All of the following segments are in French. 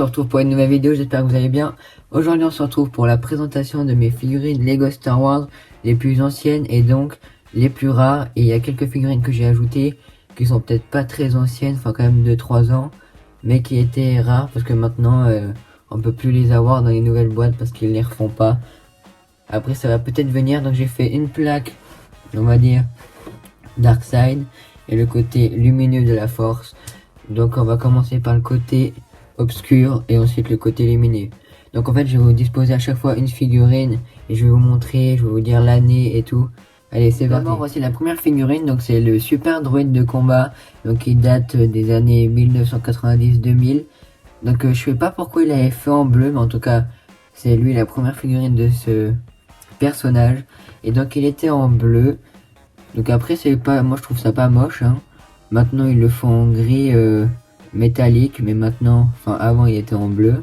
se retrouve pour une nouvelle vidéo, j'espère que vous allez bien. Aujourd'hui on se retrouve pour la présentation de mes figurines Lego Star Wars, les plus anciennes et donc les plus rares. Et il y a quelques figurines que j'ai ajoutées, qui sont peut-être pas très anciennes, enfin quand même 2-3 ans, mais qui étaient rares parce que maintenant on peut plus les avoir dans les nouvelles boîtes parce qu'ils les refont pas. Après ça va peut-être venir, donc j'ai fait une plaque, on va dire, Darkseid et le côté lumineux de la force. Donc on va commencer par le côté obscur et ensuite le côté lumineux. Donc en fait je vais vous disposer à chaque fois une figurine et je vais vous montrer, je vais vous dire l'année et tout. Allez c'est parti. D'abord voici la première figurine, donc c'est le super droïde de combat, donc qui date des années 1990-2000. Donc je sais pas pourquoi il l'avait fait en bleu, mais en tout cas c'est lui la première figurine de ce personnage. Et donc il était en bleu. Donc après c'est pas, moi je trouve ça pas moche hein. Maintenant ils le font en gris métallique, mais maintenant, enfin avant il était en bleu.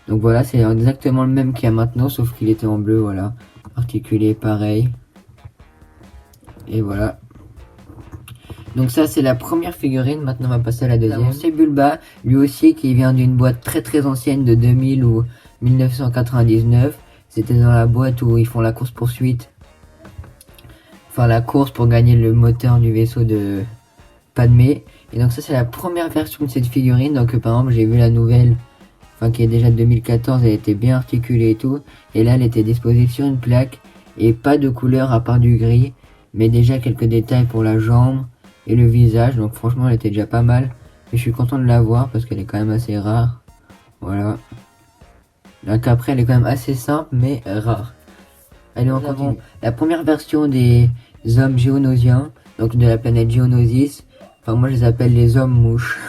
Donc voilà, c'est exactement le même qu'il y a maintenant, sauf qu'il était en bleu, voilà. Articulé pareil. Et voilà. Donc ça c'est la première figurine, maintenant on va passer à la deuxième. C'est Bulba, lui aussi qui vient d'une boîte très ancienne de 2000 ou 1999. C'était dans la boîte où ils font la course poursuite. Enfin la course pour gagner le moteur du vaisseau de Padmé. Et donc ça c'est la première version de cette figurine. Donc par exemple j'ai vu la nouvelle, enfin qui est déjà de 2014, elle était bien articulée et tout. Et là elle était disposée sur une plaque et pas de couleur à part du gris, mais déjà quelques détails pour la jambe et le visage. Donc franchement elle était déjà pas mal. Et je suis content de la voir parce qu'elle est quand même assez rare. Voilà. Donc après elle est quand même assez simple mais rare. Allez on continue. La première version des hommes géonosiens, donc de la planète Geonosis. Enfin moi je les appelle les hommes mouches.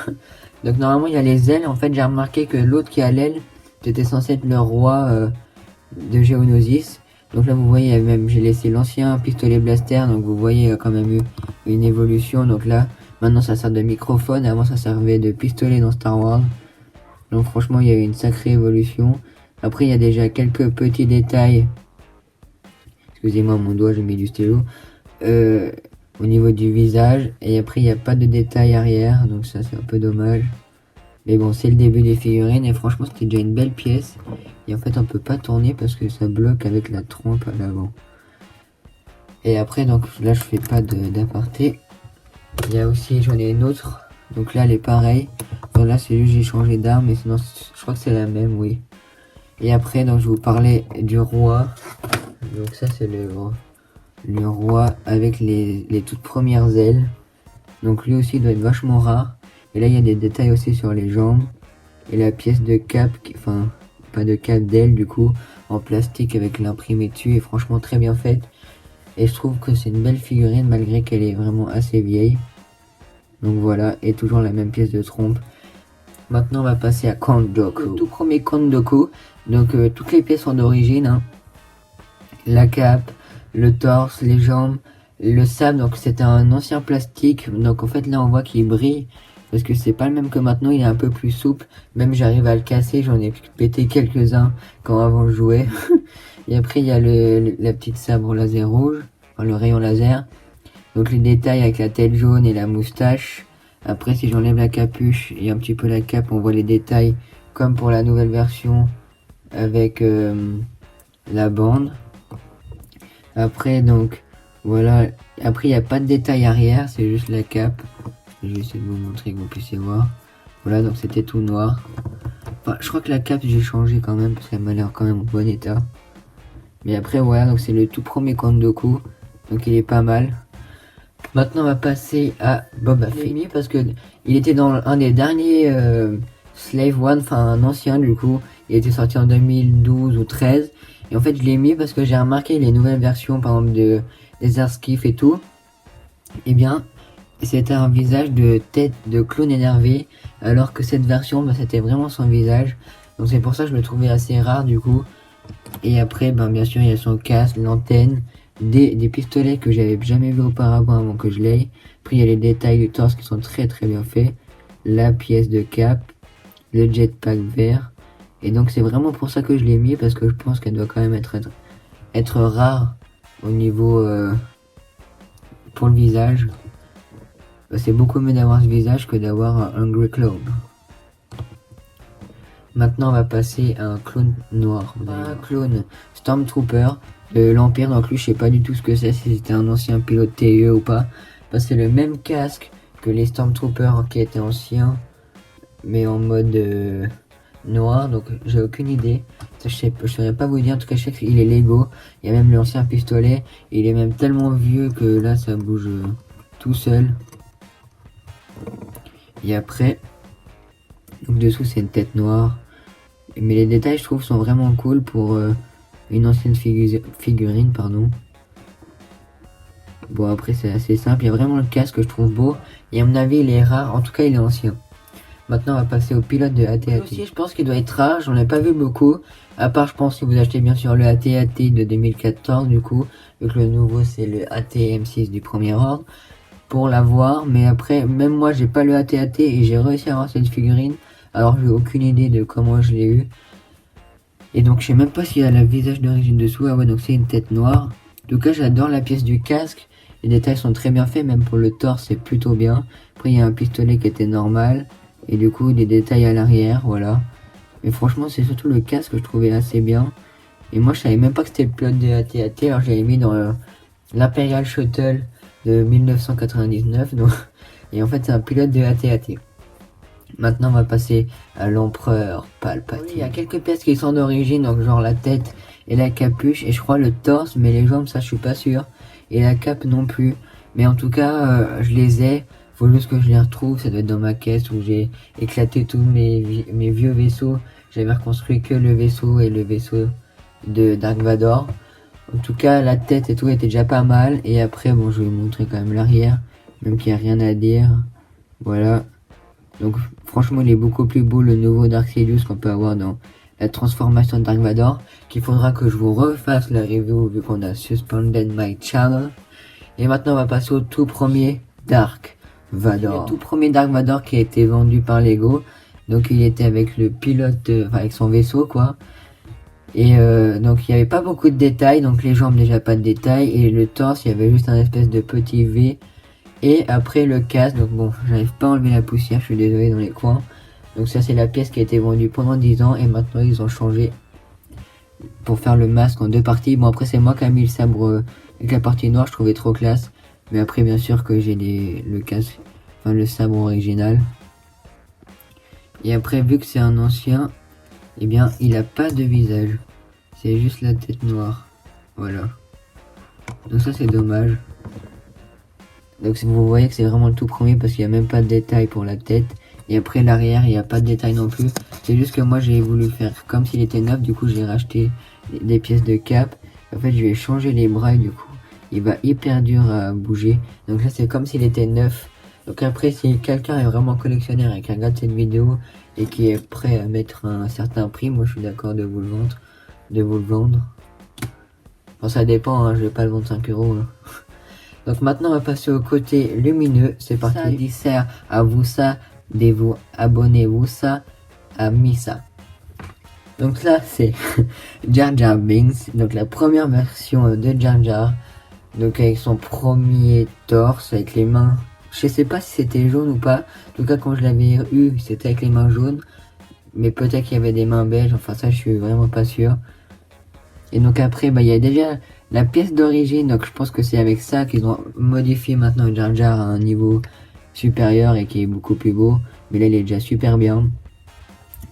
Donc normalement il y a les ailes. En fait j'ai remarqué que l'autre qui a l'aile, c'était censé être le roi de Geonosis. Donc là vous voyez même j'ai laissé l'ancien pistolet blaster. Donc vous voyez quand même eu une évolution. Donc là maintenant ça sert de microphone. Avant ça servait de pistolet dans Star Wars. Donc franchement il y a eu une sacrée évolution. Après il y a déjà quelques petits détails. Excusez-moi mon doigt, j'ai mis du stylo. Au niveau du visage, et après il n'y a pas de détails arrière, donc ça c'est un peu dommage, mais bon c'est le début des figurines et franchement c'était déjà une belle pièce. Et en fait on peut pas tourner parce que ça bloque avec la trompe à l'avant. Et après donc là je fais pas d'aparté, il y a aussi, j'en ai une autre, donc là elle est pareille, donc là c'est juste j'ai changé d'arme, mais sinon je crois que c'est la même, oui. Et après donc je vous parlais du roi, donc ça c'est le roi avec les toutes premières ailes. Donc lui aussi doit être vachement rare. Et là il y a des détails aussi sur les jambes. Et la pièce de cap, enfin pas de cap d'aile du coup, en plastique avec l'imprimé dessus, est franchement très bien faite. Et je trouve que c'est une belle figurine malgré qu'elle est vraiment assez vieille. Donc voilà, et toujours la même pièce de trompe. Maintenant on va passer à Count Dooku. Le tout premier Count Dooku. Donc toutes les pièces sont d'origine hein. La cape, le torse, les jambes, le sable, donc c'était un ancien plastique, donc en fait là on voit qu'il brille, parce que c'est pas le même que maintenant, il est un peu plus souple, même j'arrive à le casser, j'en ai pété quelques-uns quand avant je jouais. Et après il y a la petite sabre laser rouge, enfin le rayon laser, donc les détails avec la tête jaune et la moustache. Après si j'enlève la capuche et un petit peu la cape, on voit les détails comme pour la nouvelle version avec la bande. Après donc voilà, après il n'y a pas de détail arrière, c'est juste la cape. Je vais essayer de vous montrer que vous puissiez voir. Voilà, donc c'était tout noir. Enfin, je crois que la cape j'ai changé quand même parce qu'elle m'a l'air quand même en bon état. Mais après voilà, donc c'est le tout premier Count Dooku, donc il est pas mal. Maintenant on va passer à Boba Fett. Je l'ai mis parce que il était dans un des derniers Slave One, enfin un ancien du coup. Il était sorti en 2012 ou 13. Et en fait je l'ai mis parce que j'ai remarqué les nouvelles versions par exemple des Arskiff et tout. Et bien c'était un visage de tête de clown énervé. Alors que cette version bah, c'était vraiment son visage. Donc c'est pour ça que je le trouvais assez rare du coup. Et après ben, bien sûr il y a son casque, l'antenne, des pistolets que j'avais jamais vu auparavant avant que je l'aie. Après il y a les détails du torse qui sont très bien faits. La pièce de cap, le jetpack vert. Et donc c'est vraiment pour ça que je l'ai mis, parce que je pense qu'elle doit quand même être rare au niveau pour le visage. C'est beaucoup mieux d'avoir ce visage que d'avoir un Hungry Cloud. Maintenant, on va passer à un clone noir. Un clone Stormtrooper de l'Empire. Donc lui, je sais pas du tout ce que c'est, si c'était un ancien pilote TE ou pas. Parce que c'est le même casque que les Stormtroopers qui étaient anciens, mais en mode noir. Donc j'ai aucune idée. Ça, je saurais pas vous dire. En tout cas, je sais qu'il est Lego. Il y a même l'ancien pistolet. Il est même tellement vieux que là, ça bouge tout seul. Et après, donc dessous, c'est une tête noire. Mais les détails, je trouve, sont vraiment cool pour une ancienne figurine, pardon. Bon, après, c'est assez simple. Il y a vraiment le casque que je trouve beau. Et à mon avis, il est rare. En tout cas, il est ancien. Maintenant, on va passer au pilote de AT-AT. Aussi, je pense qu'il doit être rare. J'en ai pas vu beaucoup. À part, je pense, si vous achetez bien sûr le AT-AT de 2014, du coup. Vu que le nouveau, c'est le AT-M6 du premier ordre. Pour l'avoir. Mais après, même moi, j'ai pas le AT-AT et j'ai réussi à avoir cette figurine. Alors, j'ai aucune idée de comment je l'ai eu. Et donc, je sais même pas s'il y a le visage d'origine dessous. Ah ouais, donc c'est une tête noire. En tout cas, j'adore la pièce du casque. Les détails sont très bien faits, même pour le torse, c'est plutôt bien. Après, il y a un pistolet qui était normal. Et du coup, des détails à l'arrière, voilà. Mais franchement, c'est surtout le casque que je trouvais assez bien. Et moi, je savais même pas que c'était le pilote de AT-AT. Alors, j'avais mis dans l'Imperial Shuttle de 1999. Donc, et en fait, c'est un pilote de AT-AT. Maintenant, on va passer à l'empereur Palpatine. Il y a quelques pièces qui sont d'origine, donc genre la tête et la capuche, et je crois le torse, mais les jambes, ça je suis pas sûr. Et la cape non plus. Mais en tout cas, je les ai. Faut juste que je les retrouve. Ça doit être dans ma caisse où j'ai éclaté tous mes vieux vaisseaux. J'avais reconstruit que le vaisseau et le vaisseau de Dark Vador. En tout cas, la tête et tout était déjà pas mal. Et après, bon, je vais vous montrer quand même l'arrière. Même qu'il n'y a rien à dire. Voilà. Donc franchement, il est beaucoup plus beau le nouveau Dark Sidious qu'on peut avoir dans la transformation de Dark Vador, qu'il faudra que je vous refasse la review vu qu'on a suspended my channel. Et maintenant, on va passer au tout premier Dark Vador. Le tout premier Dark Vador qui a été vendu par Lego. Donc il était avec le pilote, enfin avec son vaisseau quoi. Et donc il n'y avait pas beaucoup de détails, donc les jambes déjà pas de détails, et le torse il y avait juste un espèce de petit V. Et après le casque, donc bon, j'arrive pas à enlever la poussière, je suis désolé dans les coins. Donc ça c'est la pièce qui a été vendue pendant 10 ans et maintenant ils ont changé pour faire le masque en deux parties. Bon après c'est moi qui ai mis le sabre avec la partie noire, je trouvais trop classe. Mais après bien sûr que j'ai le casque, enfin le sabre original. Et après vu que c'est un ancien, eh bien il a pas de visage. C'est juste la tête noire. Voilà. Donc ça c'est dommage. Donc vous voyez que c'est vraiment le tout premier parce qu'il n'y a même pas de détails pour la tête. Et après l'arrière il n'y a pas de détails non plus. C'est juste que moi j'ai voulu faire comme s'il était neuf. Du coup j'ai racheté des pièces de cap. En fait je vais changer les bras et du coup il va hyper dur à bouger. Donc là c'est comme s'il était neuf. Donc après si quelqu'un est vraiment collectionneur et qui regarde cette vidéo et qui est prêt à mettre un certain prix, moi je suis d'accord de vous le vendre. Bon ça dépend, hein, je vais pas le vendre 5 €. Hein. Donc maintenant on va passer au côté lumineux, c'est parti. Ça dessert à vous ça, de vous abonnez-vous ça, à Misa. Donc là c'est Jar Jar Binks, donc la première version de Jar Jar. Donc avec son premier torse, avec les mains, je sais pas si c'était jaune ou pas. En tout cas quand je l'avais eu, c'était avec les mains jaunes. Mais peut-être qu'il y avait des mains beiges, enfin ça je suis vraiment pas sûr. Et donc après, il y a déjà la pièce d'origine, donc je pense que c'est avec ça qu'ils ont modifié maintenant Jar Jar à un niveau supérieur et qui est beaucoup plus beau. Mais là, il est déjà super bien.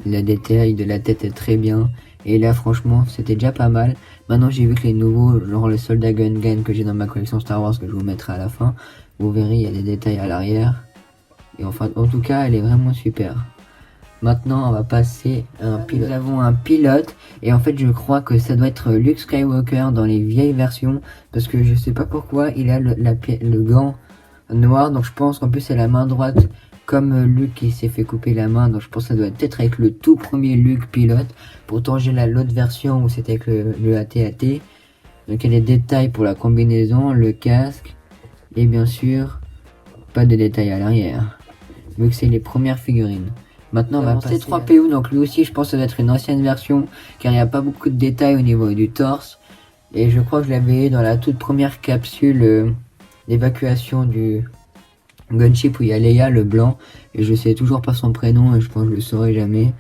Le détail de la tête est très bien. Et là, franchement, c'était déjà pas mal. Maintenant, j'ai vu que les nouveaux, genre le soldat Gungan que j'ai dans ma collection Star Wars, que je vous mettrai à la fin, vous verrez, il y a des détails à l'arrière. Et enfin, en tout cas, elle est vraiment super. Maintenant, on va passer à un pilote. Nous avons un pilote, et en fait, je crois que ça doit être Luke Skywalker dans les vieilles versions, parce que je sais pas pourquoi, il a le gant noir, donc je pense qu'en plus c'est la main droite, comme Luke qui s'est fait couper la main, donc je pense que ça doit être avec le tout premier Luke pilote. Pourtant, j'ai l'autre version où c'était avec le AT-AT. Donc il y a des détails pour la combinaison, le casque, et bien sûr, pas de détails à l'arrière, vu que c'est les premières figurines. Maintenant on va passer C3PO, donc lui aussi je pense que ça doit être une ancienne version, car il n'y a pas beaucoup de détails au niveau du torse. Et je crois que je l'avais eu dans la toute première capsule d'évacuation du gunship où il y a Leia, le blanc. Et je sais toujours pas son prénom et je pense que je le saurai jamais.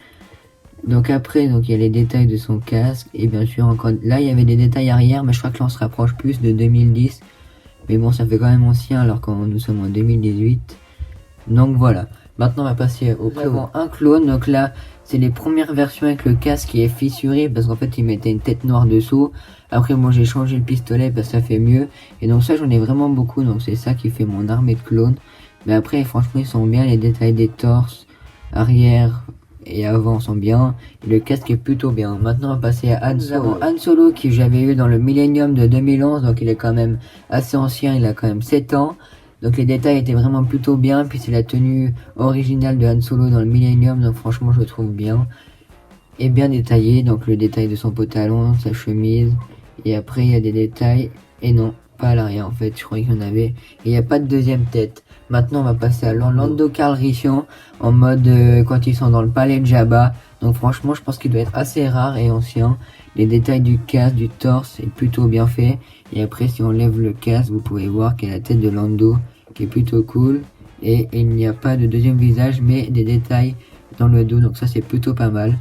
Donc après, donc il y a les détails de son casque, et bien sûr encore, là il y avait des détails arrière, mais je crois que là on se rapproche plus de 2010, mais bon ça fait quand même ancien alors quand nous sommes en 2018, donc voilà. Maintenant on va passer au prévent un clone, donc là c'est les premières versions avec le casque qui est fissuré, parce qu'en fait il mettait une tête noire dessous. Après moi j'ai changé le pistolet parce que ça fait mieux, et donc ça j'en ai vraiment beaucoup, donc c'est ça qui fait mon armée de clones. Mais après franchement ils sont bien, les détails des torses, arrière et avant sont bien, et le casque est plutôt bien. Maintenant on va passer à Han Solo. Han Solo que j'avais eu dans le Millennium de 2011, donc il est quand même assez ancien, il a quand même 7 ans. Donc les détails étaient vraiment plutôt bien, puis c'est la tenue originale de Han Solo dans le Millennium, donc franchement je le trouve bien. Et bien détaillé, donc le détail de son pantalon, sa chemise, et après il y a des détails, et non, pas à l'arrière en fait, je croyais qu'il y en avait, et il n'y a pas de deuxième tête. Maintenant on va passer à Lando Calrissian, en mode quand ils sont dans le palais de Jabba, donc franchement je pense qu'il doit être assez rare et ancien. Les détails du casque, du torse, est plutôt bien fait, et après si on lève le casque, vous pouvez voir qu'il y a la tête de Lando, qui est plutôt cool, et il n'y a pas de deuxième visage, mais des détails dans le dos, donc ça c'est plutôt pas mal.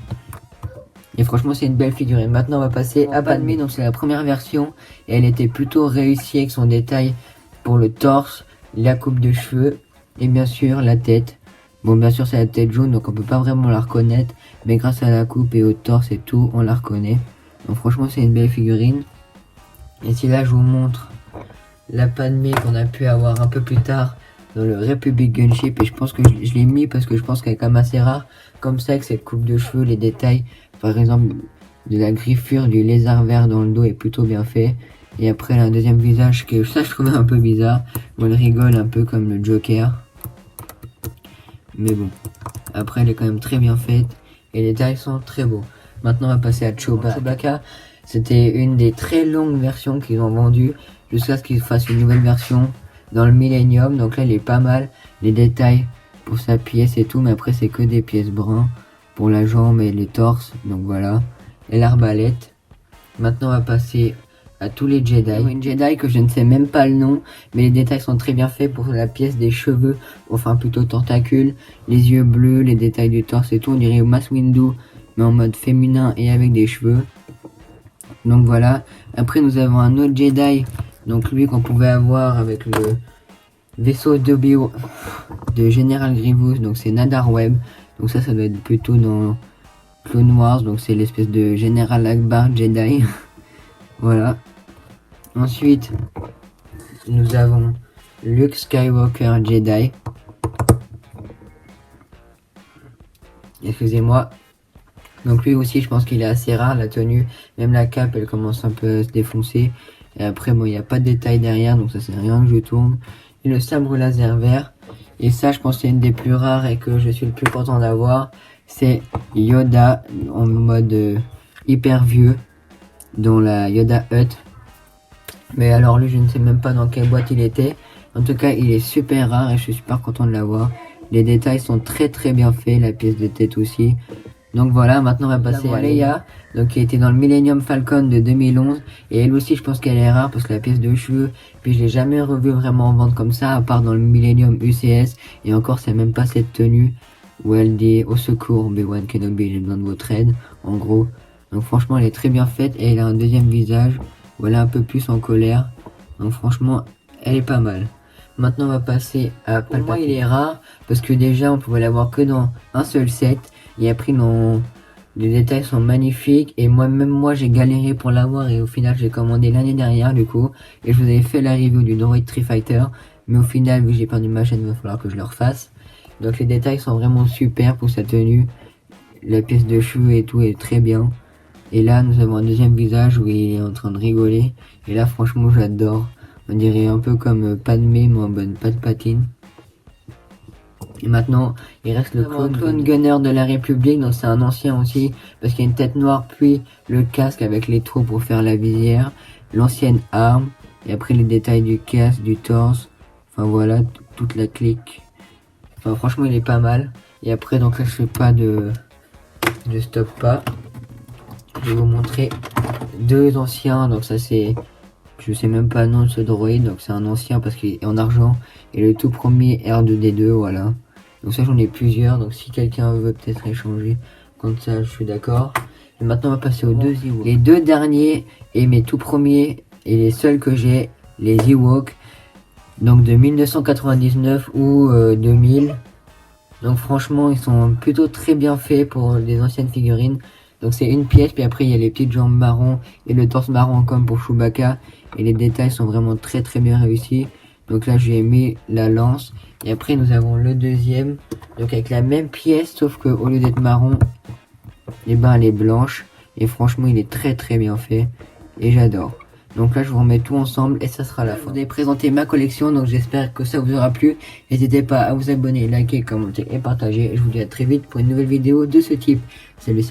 Et franchement c'est une belle figurine. Maintenant on va passer à Padmé, donc c'est la première version, et elle était plutôt réussie avec son détail pour le torse, la coupe de cheveux, et bien sûr la tête. Bon bien sûr c'est la tête jaune, donc on peut pas vraiment la reconnaître, mais grâce à la coupe et au torse et tout, on la reconnaît. Donc franchement c'est une belle figurine. Et si là je vous montre la Padmé qu'on a pu avoir un peu plus tard dans le Republic Gunship, et je pense que je l'ai mis parce que je pense qu'elle est quand même assez rare, comme ça avec cette coupe de cheveux, les détails, par exemple de la griffure du lézard vert dans le dos est plutôt bien fait. Et après elle a un deuxième visage que ça je trouvais un peu bizarre, où elle rigole un peu comme le Joker. Mais bon, après elle est quand même très bien faite, et les détails sont très beaux. Maintenant on va passer à Chewbacca. C'était une des très longues versions qu'ils ont vendues, jusqu'à ce qu'ils fassent une nouvelle version dans le Millennium. Donc là il est pas mal, les détails pour sa pièce et tout, mais après c'est que des pièces bruns pour la jambe et les torses, donc voilà. Et l'arbalète. Maintenant on va passer à tous les Jedi. Une Jedi que je ne sais même pas le nom, mais les détails sont très bien faits pour la pièce des cheveux, enfin plutôt tentacules, les yeux bleus, les détails du torse et tout. On dirait Mace Windu, mais en mode féminin et avec des cheveux. Donc voilà. Après nous avons un autre Jedi, donc lui qu'on pouvait avoir avec le vaisseau de General Grievous, donc c'est Nadar Web. Donc ça doit être plutôt dans Clone Wars, donc c'est l'espèce de General Akbar Jedi. Voilà. Ensuite, nous avons Luke Skywalker Jedi. Excusez-moi. Donc lui aussi, je pense qu'il est assez rare, la tenue. Même la cape, elle commence un peu à se défoncer. Et après, bon, il n'y a pas de détail derrière, donc ça c'est rien que je tourne. Et le sabre laser vert. Et ça, je pense que c'est une des plus rares et que je suis le plus content d'avoir. C'est Yoda en mode hyper vieux, dans la Yoda Hut. Mais alors lui, je ne sais même pas dans quelle boîte il était. En tout cas, il est super rare et je suis super content de l'avoir. Les détails sont très très bien faits, la pièce de tête aussi. Donc voilà, maintenant on va passer à Leia, donc qui était dans le Millennium Falcon de 2011. Et elle aussi, je pense qu'elle est rare parce que la pièce de cheveux, puis je l'ai jamais revue vraiment en vente comme ça, à part dans le Millennium UCS. Et encore, c'est même pas cette tenue où elle dit au secours, Obi-Wan Kenobi, j'ai besoin de votre aide, en gros. Donc franchement, elle est très bien faite et elle a un deuxième visage où elle est un peu plus en colère. Donc franchement, elle est pas mal. Maintenant, on va passer à Palpatine. Pour moi, il est rare parce que déjà, on pouvait l'avoir que dans un seul set. Et après, les détails sont magnifiques. Et même moi, j'ai galéré pour l'avoir. Et au final, j'ai commandé l'année dernière, du coup. Et je vous avais fait la review du Droid Street Fighter. Mais au final, vu que j'ai perdu ma chaîne, il va falloir que je le refasse. Donc, les détails sont vraiment super pour sa tenue. La pièce de cheveux et tout est très bien. Et là, nous avons un deuxième visage où il est en train de rigoler. Et là, franchement, j'adore. On dirait un peu comme Padmé, mais en bonne Palpatine. Et maintenant, il reste le clone gunner de la République. Donc c'est un ancien aussi, parce qu'il y a une tête noire, puis le casque avec les trous pour faire la visière. L'ancienne arme. Et après les détails du casque, du torse. Enfin voilà, toute la clique. Enfin franchement, il est pas mal. Et après, donc là, je fais pas de stop pas. Je vais vous montrer deux anciens. Donc ça c'est, je sais même pas le nom de ce droïde, donc c'est un ancien parce qu'il est en argent. Et le tout premier R2D2, voilà. Donc ça j'en ai plusieurs, donc si quelqu'un veut peut-être échanger Contre ça, je suis d'accord. Et maintenant, on va passer aux deux Ewoks. Les deux derniers et mes tout premiers et les seuls que j'ai, les Ewoks. Donc de 1999 ou 2000. Donc franchement, ils sont plutôt très bien faits pour les anciennes figurines. Donc c'est une pièce, puis après il y a les petites jambes marron et le torse marron comme pour Chewbacca. Et les détails sont vraiment très bien réussis. Donc là j'ai mis la lance. Et après nous avons le deuxième. Donc avec la même pièce, sauf que au lieu d'être marron, et ben elle est blanche. Et franchement il est très bien fait. Et j'adore. Donc là je vous remets tout ensemble et ça sera la fin. Je vous ai présenté ma collection, donc j'espère que ça vous aura plu. N'hésitez pas à vous abonner, liker, commenter et partager. Je vous dis à très vite pour une nouvelle vidéo de ce type. Salut.